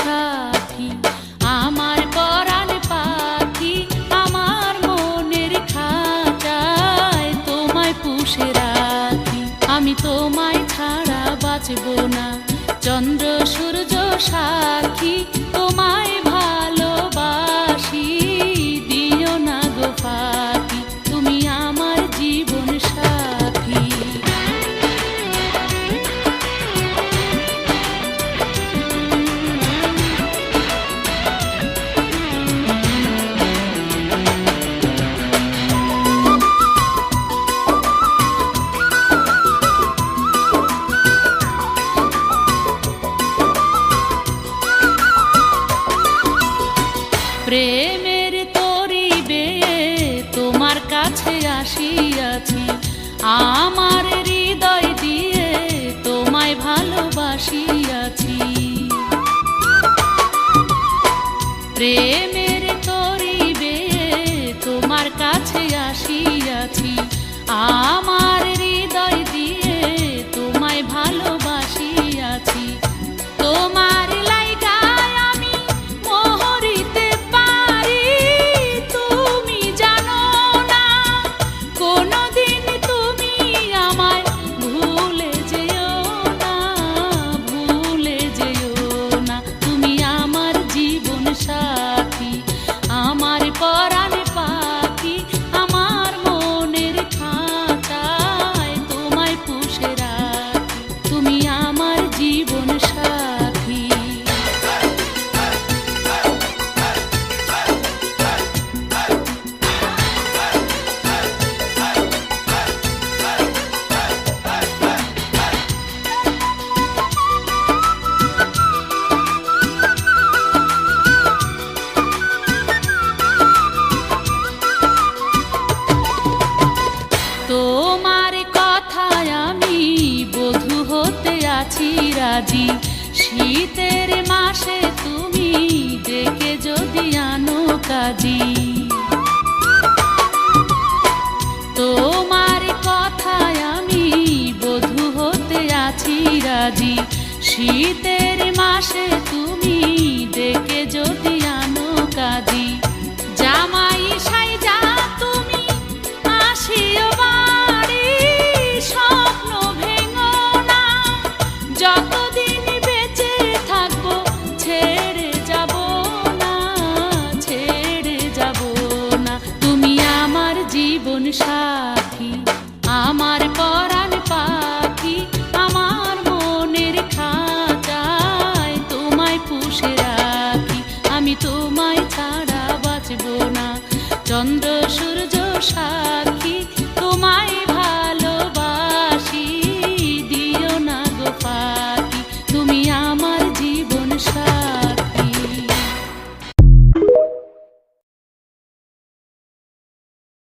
সাথী, আমার পরাণ পাখি, আমার মনের খাঁচায় তোমায় পুষে রাখি। আমি তোমায় ছাড়া বাঁচব না, চন্দ্র সূর্য সাক্ষী, তোমায় ভালোবাসি, দিও না গো ফাঁকি, তুমি আমার জীবন সাথী। প্রেমের তরি বেয়ে তোমার কাছে আসিয়াছি, আমার হৃদয় দিয়ে তোমায় ভালোবাসিয়াছি। প্রেমের তরি বেয়ে তোমার কাছে আসিয়াছি, আমার হৃদয় দিয়ে তোমায় ভালোবাসিয়াছি। তোমার সাথী, আমার পরাণ পাখি, আমার মনের খাঁচায় তোমায় পুষে রাখি, তুমি আমার জীবন সাথী। তোমার কথায় আমি বধূ হতে আছি রাজি, শীতের মাসে তুমি ডেকে যদি আনো কাজী। তোমার কথায় আমি বধূ হতে আছি রাজি, শীতের মাসে তুমি ডেকে যদি আনো কাজী। জামাই সাইজা তুমি আসিও বাড়ি, স্বপ্ন ভেঙো না, যতদিন বেঁচে থাকবো ছেড়ে যাব না, ছেড়ে যাব না, তুমি আমার জীবন সাথী, আমার পরাণ পাখি, আমার মনের খাঁচায় তোমায় পুষে রাখি। আমি তোমায় ছাড়া বাঁচব না, চন্দ্র সূর্য